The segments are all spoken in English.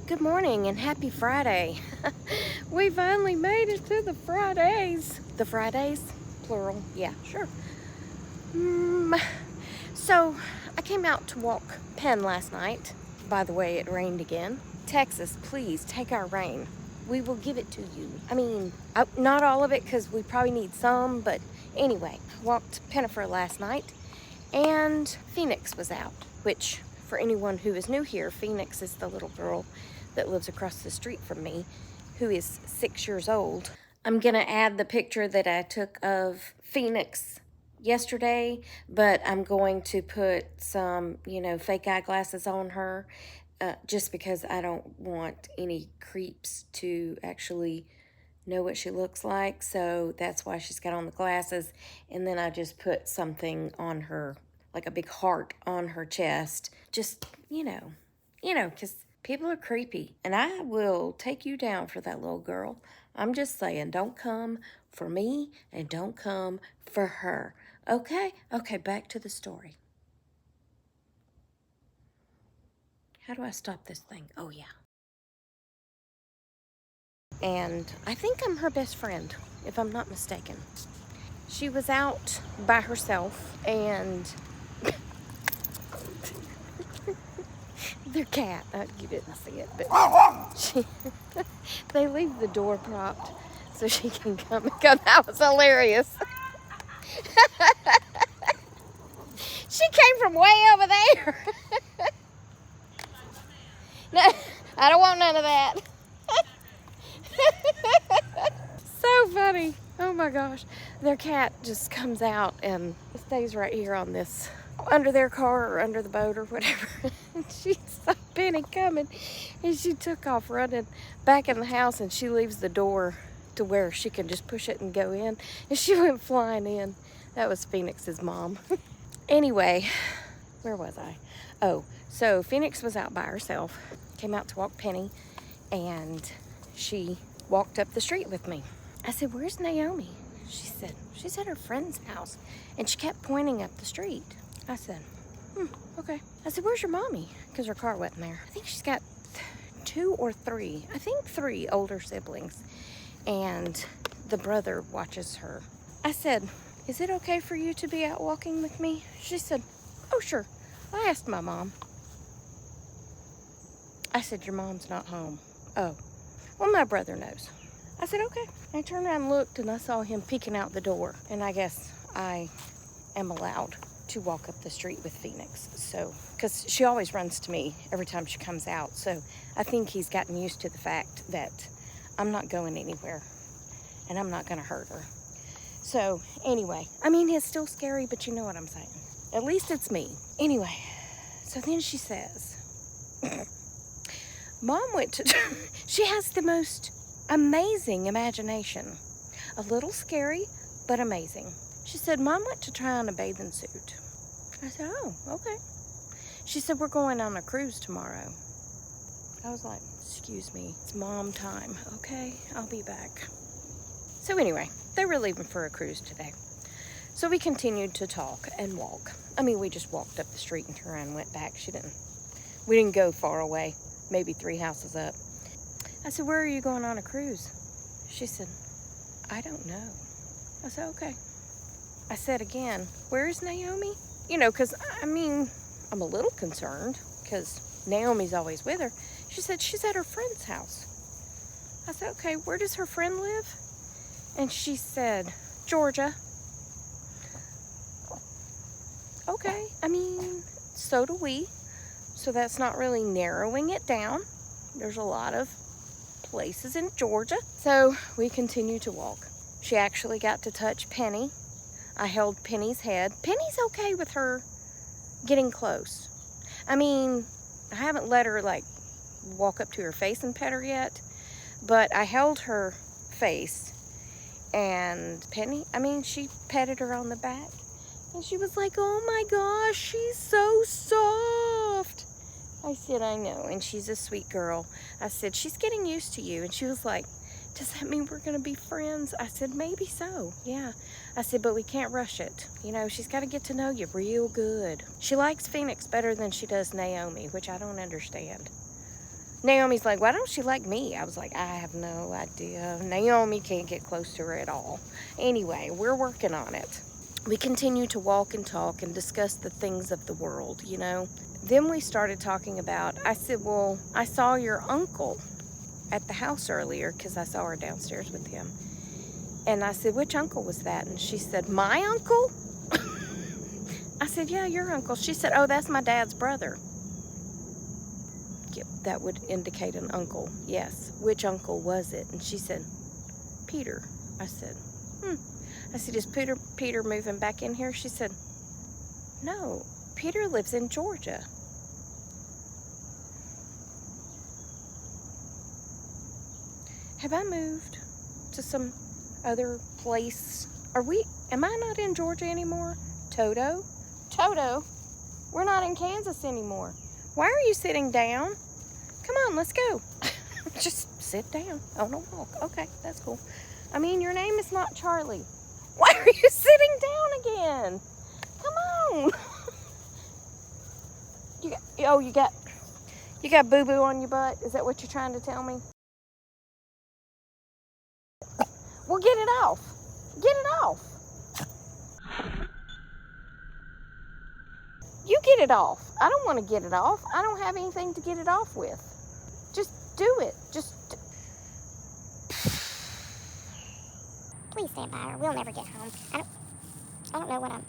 Good morning and happy Friday. We finally made it to the Fridays. The Fridays? Plural. Yeah, sure. So, I came out to walk Penn last night. By the way, it rained again. Texas, please take our rain. We will give it to you. Not all of it because we probably need some, but anyway, walked Pennifer last night and Phoenix was out, which for anyone who is new here, Phoenix is the little girl that lives across the street from me, who is 6 years old. I'm gonna add the picture that I took of Phoenix yesterday, but I'm going to put some, fake eyeglasses on her, just because I don't want any creeps to actually know what she looks like. So that's why she's got on the glasses. And then I just put something on her, like a big heart on her chest. Just, because people are creepy. And I will take you down for that little girl. I'm just saying, don't come for me and don't come for her. Okay? Okay, back to the story. How do I stop this thing? Oh, yeah. And I think I'm her best friend, if I'm not mistaken. She was out by herself, and their cat, you didn't see it, but they leave the door propped so she can come and go. That was hilarious. She came from way over there. No, I don't want none of that. So funny. Oh my gosh. Their cat just comes out and stays right here on this, under their car or under the boat or whatever. And she saw Penny coming and she took off running back in the house, and she leaves the door to where she can just push it and go in. And she went flying in. That was Phoenix's mom. Anyway, where was I? Oh, so Phoenix was out by herself, came out to walk Penny, and she walked up the street with me. I said, "Where's Naomi?" She said, "She's at her friend's house." And she kept pointing up the street. I said, okay. I said, "Where's your mommy?" Because her car wasn't there. I think she's got 2 or 3, I think 3 older siblings. And the brother watches her. I said, "Is it okay for you to be out walking with me?" She said, "Oh, sure. I asked my mom." I said, "Your mom's not home." "Oh, well, my brother knows." I said, "Okay." I turned around and looked, and I saw him peeking out the door. And I guess I am allowed to walk up the street with Phoenix. So, because she always runs to me every time she comes out. So I think he's gotten used to the fact that I'm not going anywhere and I'm not going to hurt her. So anyway, it's still scary, but you know what I'm saying. At least it's me. Anyway, so then she says, "Mom went to," she has the most amazing imagination. A little scary, but amazing. She said, "Mom went to try on a bathing suit." I said, "Oh, okay." She said, "We're going on a cruise tomorrow." I was like, "Excuse me, it's mom time." "Okay, I'll be back." So anyway, they were leaving for a cruise today. So we continued to talk and walk. We just walked up the street and turned around and went back. We didn't go far away, maybe 3 houses up. I said, "Where are you going on a cruise?" She said, "I don't know." I said, "Okay." I said again, "Where's Naomi?" Because, I'm a little concerned because Naomi's always with her. She said, "She's at her friend's house." I said, "Okay, where does her friend live?" And she said, "Georgia." Okay, so do we. So that's not really narrowing it down. There's a lot of places in Georgia. So we continue to walk. She actually got to touch Penny. I held Penny's head. Penny's okay with her getting close. I haven't let her walk up to her face and pet her yet, but I held her face, and Penny, she petted her on the back, and she was like, "Oh my gosh, she's so soft." I said, "I know," and she's a sweet girl. I said, "She's getting used to you." And she was like, "Does that mean we're going to be friends?" I said, "Maybe so, yeah." I said, "But we can't rush it. She's got to get to know you real good." She likes Phoenix better than she does Naomi, which I don't understand. Naomi's like, why don't she like me? I was like, I have no idea. Naomi can't get close to her at all. Anyway, we're working on it. We continue to walk and talk and discuss the things of the world, you know. Then we started talking about, I said, well, I saw your uncle at the house earlier because I saw her downstairs with him. And I said, which uncle was that? And she said, my uncle? I said, yeah, your uncle. She said, oh, that's my dad's brother. Yep, that would indicate an uncle. Yes. Which uncle was it? And she said, Peter. I said, I said, is Peter moving back in here? She said, no, Peter lives in Georgia. Have I moved to some other place? Am I not in Georgia anymore? Toto, we're not in Kansas anymore. Why are you sitting down? Come on, let's go. Just sit down on a walk. Okay, that's cool. I mean, your name is not Charlie. Why are you sitting down again? Come on. You got boo-boo on your butt? Is that what you're trying to tell me? Well, get it off. Get it off. You get it off. I don't want to get it off. I don't have anything to get it off with. Just do it. Please stand by her. We'll never get home. I don't know what I'm...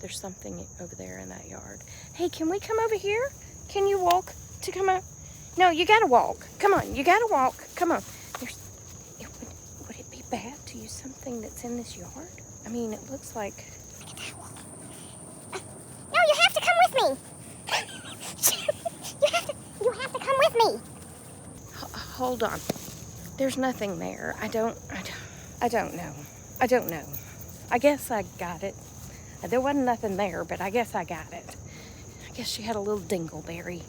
There's something over there in that yard. Hey, can we come over here? Can you walk to come up? No, you gotta walk. Come on, you gotta walk. Come on. Would it be bad to use something that's in this yard? I mean, it looks like... Look at that wall. No, you have to come with me. You have to come with me. Hold on. There's nothing there. I don't know. I don't know. I guess I got it. There wasn't nothing there, but I guess I got it. I guess she had a little dingleberry.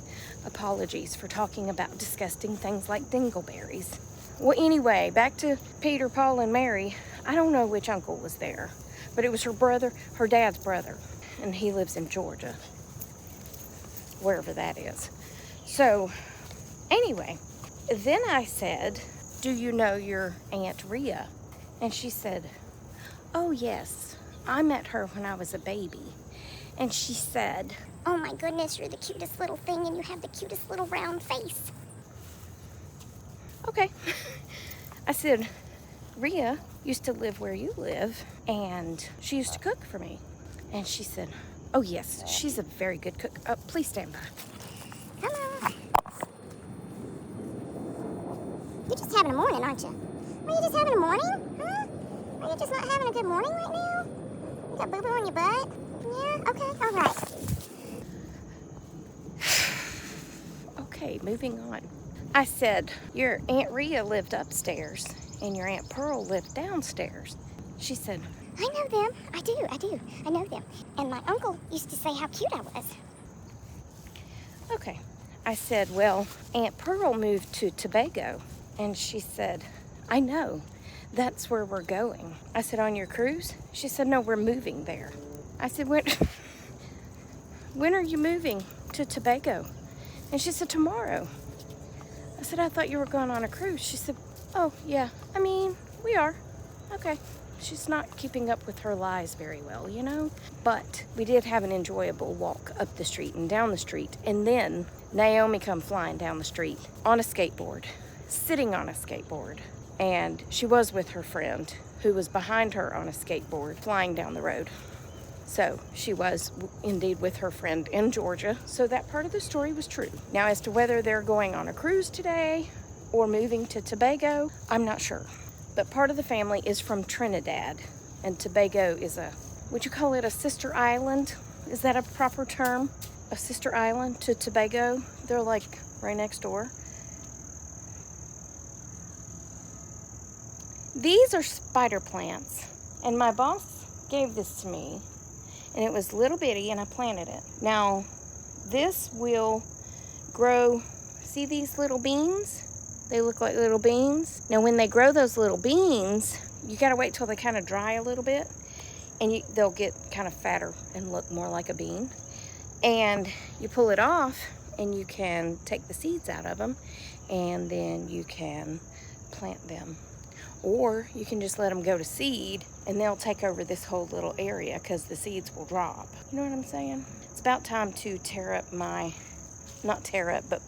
Apologies for talking about disgusting things like dingleberries. Well, anyway, back to Peter, Paul, and Mary. I don't know which uncle was there, but it was her brother, her dad's brother, and he lives in Georgia, wherever that is. So, anyway, then I said, do you know your Aunt Rhea? And she said, oh, yes. I met her when I was a baby. And she said, oh my goodness, you're the cutest little thing and you have the cutest little round face. Okay. I said, Rhea used to live where you live and she used to cook for me. And she said, oh yes, she's a very good cook. Please stand by. Come on. You're just having a morning, aren't you? Are you just having a morning? Huh? Are you just not having a good morning right now? You got boo-boo on your butt? Yeah? Okay, all right. Okay, moving on. I said, your Aunt Rhea lived upstairs and your Aunt Pearl lived downstairs. She said, I know them. I do. I know them. And my uncle used to say how cute I was. Okay. I said, well, Aunt Pearl moved to Tobago. And she said, I know. That's where we're going. I said, on your cruise? She said, no, we're moving there. I said, when are you moving to Tobago? And she said, tomorrow. I said, I thought you were going on a cruise. She said, oh, yeah. I mean, we are. Okay. She's not keeping up with her lies very well, you know? But we did have an enjoyable walk up the street and down the street. And then Naomi come flying down the street on a skateboard, sitting on a skateboard. And she was with her friend who was behind her on a skateboard flying down the road. So she was indeed with her friend in Georgia. So that part of the story was true. Now, as to whether they're going on a cruise today or moving to Tobago, I'm not sure. But part of the family is from Trinidad, and Tobago is would you call it a sister island? Is that a proper term? A sister island to Tobago? They're like right next door. These are spider plants, and my boss gave this to me, and it was little bitty, and I planted it. Now, this will grow, see these little beans? They look like little beans. Now, when they grow those little beans, you gotta wait till they kind of dry a little bit, and they'll get kind of fatter and look more like a bean. And you pull it off and you can take the seeds out of them, and then you can plant them. Or you can just let them go to seed and they'll take over this whole little area because the seeds will drop. You know what I'm saying? It's about time to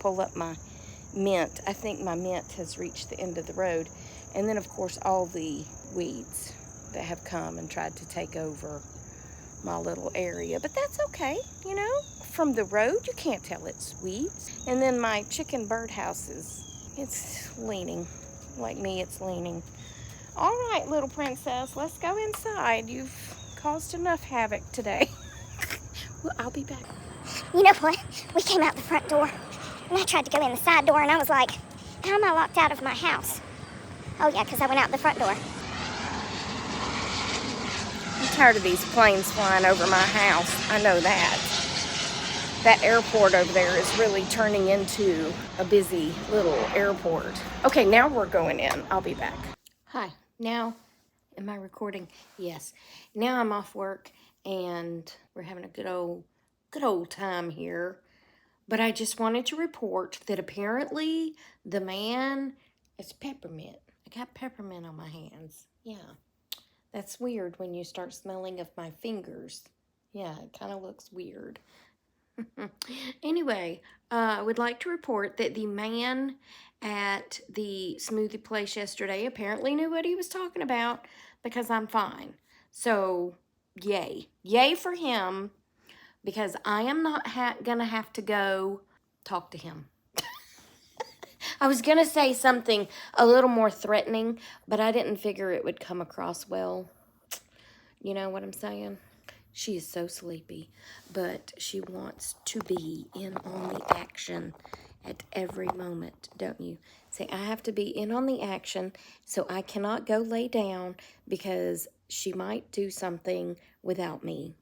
pull up my mint. I think my mint has reached the end of the road. And then of course all the weeds that have come and tried to take over my little area. But that's okay, you know? From the road, you can't tell it's weeds. And then my chicken birdhouse it's leaning. Like me, it's leaning. All right, little princess, let's go inside. You've caused enough havoc today. Well, I'll be back. You know what? We came out the front door, and I tried to go in the side door, and I was like, how am I locked out of my house? Oh, yeah, because I went out the front door. I'm tired of these planes flying over my house. I know that. That airport over there is really turning into a busy little airport. Okay, now we're going in. I'll be back. Hi. Now, am I recording? Yes. Now I'm off work and we're having a good old time here. But I just wanted to report that apparently the man is peppermint. I got peppermint on my hands. Yeah. That's weird when you start smelling of my fingers. Yeah, it kind of looks weird. Anyway, I would like to report that the man at the smoothie place yesterday apparently knew what he was talking about because I'm fine. So, yay. Yay for him, because I am not gonna have to go talk to him. I was gonna say something a little more threatening, but I didn't figure it would come across well. You know what I'm saying? She is so sleepy, but she wants to be in on the action at every moment, don't you? Say, I have to be in on the action, so I cannot go lay down because she might do something without me.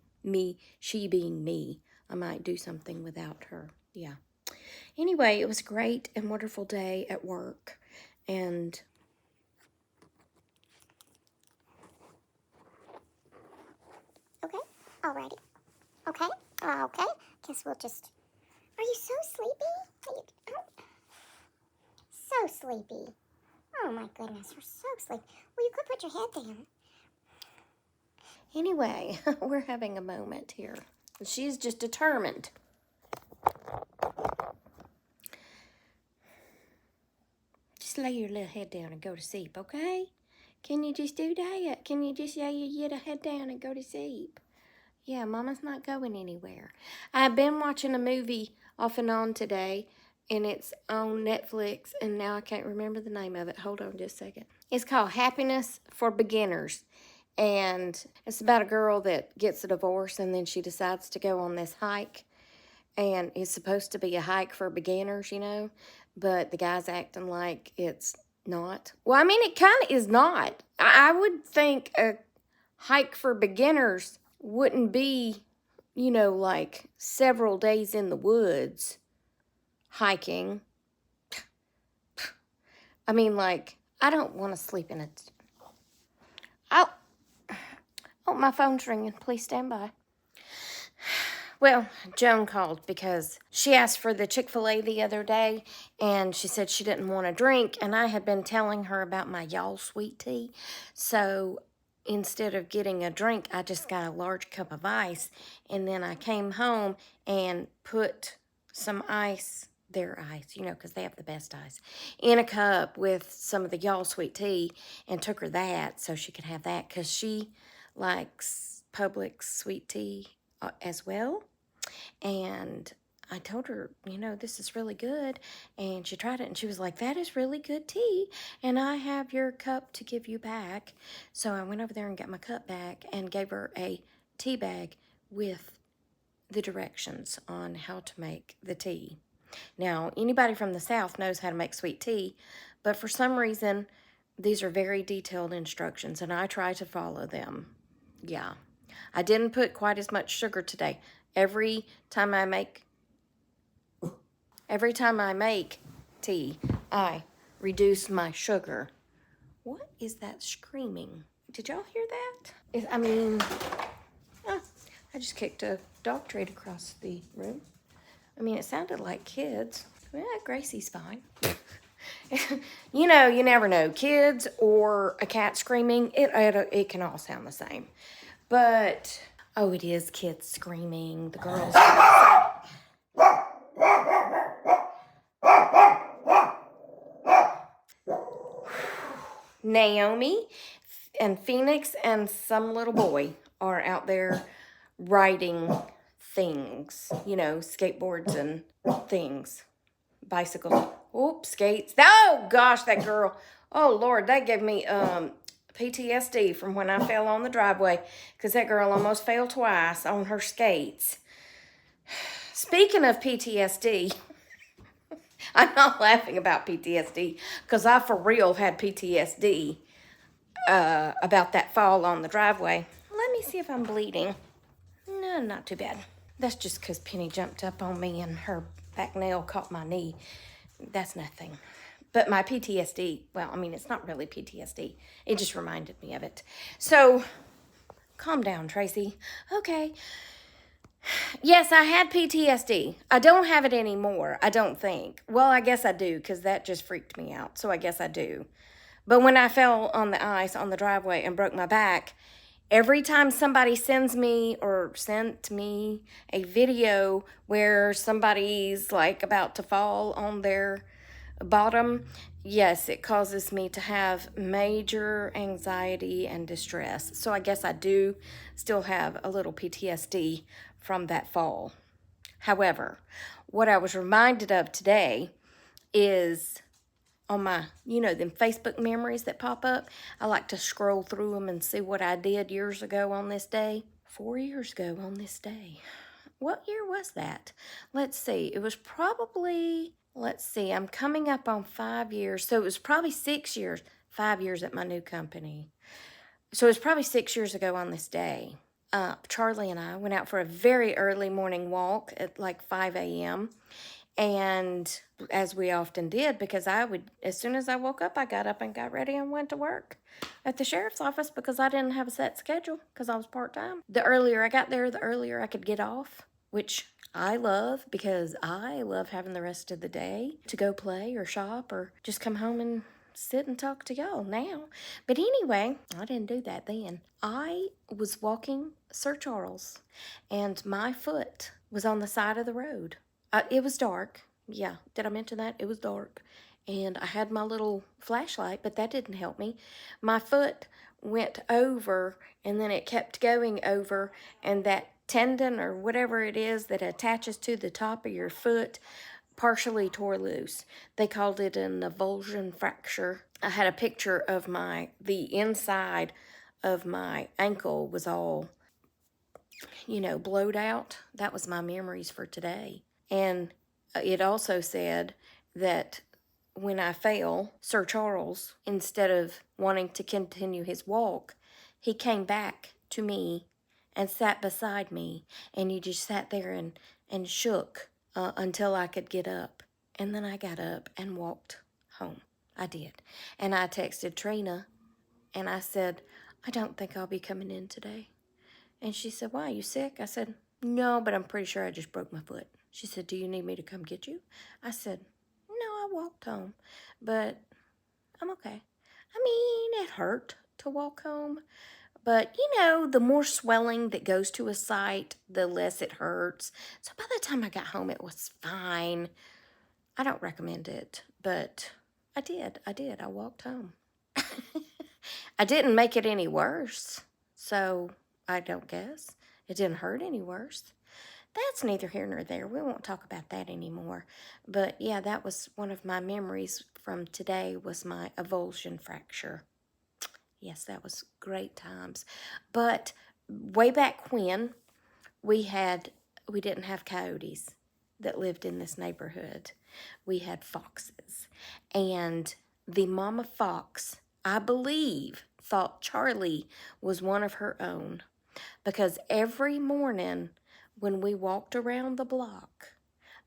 She being me. I might do something without her. Yeah. Anyway, it was a great and wonderful day at work, and Okay, alrighty. Okay, okay. Guess we'll just... Are you so sleepy? So sleepy. Oh my goodness, you're so sleepy. Well, you could put your head down. anyway, we're having a moment here. She's just determined. Just lay your little head down and go to sleep, okay? Can you just do that? Can you just lay your little head down and go to sleep? Yeah, Mama's not going anywhere. I've been watching a movie off and on today, and it's on Netflix, and now I can't remember the name of it. Hold on just a second. It's called Happiness for Beginners, and it's about a girl that gets a divorce, and then she decides to go on this hike, and it's supposed to be a hike for beginners, you know, but the guy's acting like it's not. Well, I mean, it kind of is not. I would think a hike for beginners wouldn't be, you know, like several days in the woods hiking. I mean, like, I don't want to sleep in it. Oh, my phone's ringing. Please stand by. Well, Joan called because she asked for the Chick-fil-A the other day, and she said she didn't want a drink, and I had been telling her about my y'all sweet tea. So instead of getting a drink, I just got a large cup of ice, and then I came home and put some ice, their ice, you know, because they have the best ice, in a cup with some of the y'all sweet tea, and took her that so she could have that, because she likes Publix sweet tea as well. And I told her, you know, this is really good. And she tried it and she was like, that is really good tea. And I have your cup to give you back. So I went over there and got my cup back and gave her a tea bag with the directions on how to make the tea. Now, anybody from the South knows how to make sweet tea, but for some reason, these are very detailed instructions and I try to follow them. Yeah. I didn't put quite as much sugar today. Every time I make tea, I reduce my sugar. What is that screaming? Did y'all hear that? I just kicked a dog treat across the room. I mean, it sounded like kids. Yeah, Gracie's fine. You know, you never know. Kids or a cat screaming, it can all sound the same. But, oh, it is kids screaming. The girls are Naomi and Phoenix and some little boy are out there riding things, you know, skateboards and things, bicycles. Oops, skates. Oh gosh, that girl. Oh Lord, that gave me PTSD from when I fell on the driveway because that girl almost fell twice on her skates. Speaking of PTSD, I'm not laughing about PTSD because I for real had PTSD about that fall on the driveway. Let me see if I'm bleeding. No, not too bad. That's just because Penny jumped up on me and her back nail caught my knee. That's nothing. But my PTSD, well, I mean, it's not really PTSD. It just reminded me of it. So, calm down, Tracy. Okay. Yes, I had PTSD. I don't have it anymore, I don't think. Well, I guess I do, because that just freaked me out. So I guess I do. But when I fell on the ice on the driveway and broke my back, every time somebody sends me or sent me a video where somebody's like about to fall on their bottom, yes, it causes me to have major anxiety and distress. So I guess I do still have a little PTSD from that fall. However, what I was reminded of today is on my, you know, them Facebook memories that pop up. I like to scroll through them and see what I did years ago on this day. 4 years ago on this day. What year was that? Let's see. It was probably, let's see, I'm coming up on 5 years. So it was probably 6 years, 5 years at my new company. So it was probably 6 years ago on this day. Charlie and I went out for a very early morning walk at like 5 a.m. And as we often did, because I would, as soon as I woke up, I got up and got ready and went to work at the sheriff's office because I didn't have a set schedule because I was part-time. The earlier I got there, the earlier I could get off, which I love because I love having the rest of the day to go play or shop or just come home and sit and talk to y'all now. But anyway, I didn't do that then. I was walking Sir Charles and my foot was on the side of the road. It was dark. Yeah, did I mention that? It was dark. And I had my little flashlight, but that didn't help me. My foot went over, and then it kept going over, and that tendon or whatever it is that attaches to the top of your foot partially tore loose. They called it an avulsion fracture. I had a picture of the inside of my ankle was all, you know, blowed out. That was my memories for today. And it also said that when I fell, Sir Charles, instead of wanting to continue his walk, he came back to me and sat beside me. And he just sat there and shook until I could get up. And then I got up and walked home. I did. And I texted Trina and I said, I don't think I'll be coming in today. And she said, why, you sick? I said, no, but I'm pretty sure I just broke my foot. She said, do you need me to come get you? I said, no, I walked home, but I'm okay. I mean, it hurt to walk home, but you know, the more swelling that goes to a site, the less it hurts. So by the time I got home, it was fine. I don't recommend it, but I did. I walked home. I didn't make it any worse, so I don't guess it didn't hurt any worse. That's neither here nor there. We won't talk about that anymore. But yeah, that was one of my memories from today was my avulsion fracture. Yes, that was great times. But way back when, we didn't have coyotes that lived in this neighborhood. We had foxes. And the mama fox, I believe, thought Charlie was one of her own. Because every morning when we walked around the block,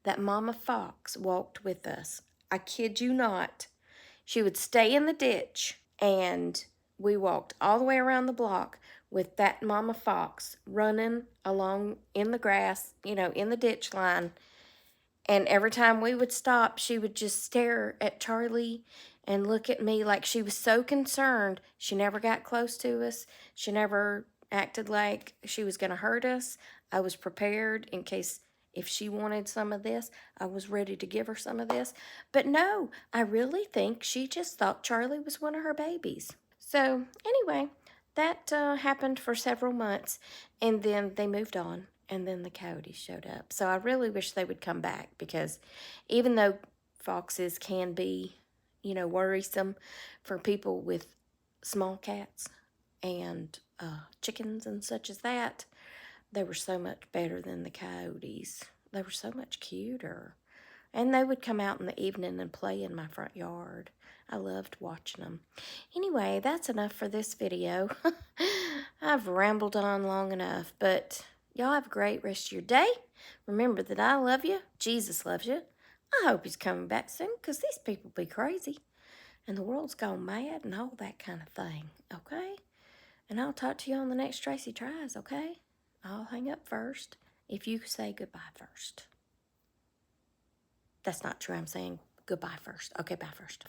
that mama fox walked with us. I kid you not. She would stay in the ditch and we walked all the way around the block with that mama fox running along in the grass, in the ditch line. And every time we would stop, she would just stare at Charlie and look at me like she was so concerned. She never got close to us. She never acted like she was going to hurt us. I was prepared in case if she wanted some of this, I was ready to give her some of this. But no, I really think she just thought Charlie was one of her babies. So anyway, that happened for several months, and then they moved on, and then the coyotes showed up. So I really wish they would come back, because even though foxes can be, worrisome for people with small cats and chickens and such as that, they were so much better than the coyotes. They were so much cuter. And they would come out in the evening and play in my front yard. I loved watching them. Anyway, that's enough for this video. I've rambled on long enough, but y'all have a great rest of your day. Remember that I love you. Jesus loves you. I hope he's coming back soon, because these people be crazy. And the world's gone mad and all that kind of thing, okay? And I'll talk to you on the next Tracy Tries, okay? I'll hang up first if you say goodbye first. That's not true. I'm saying goodbye first. Okay, bye first.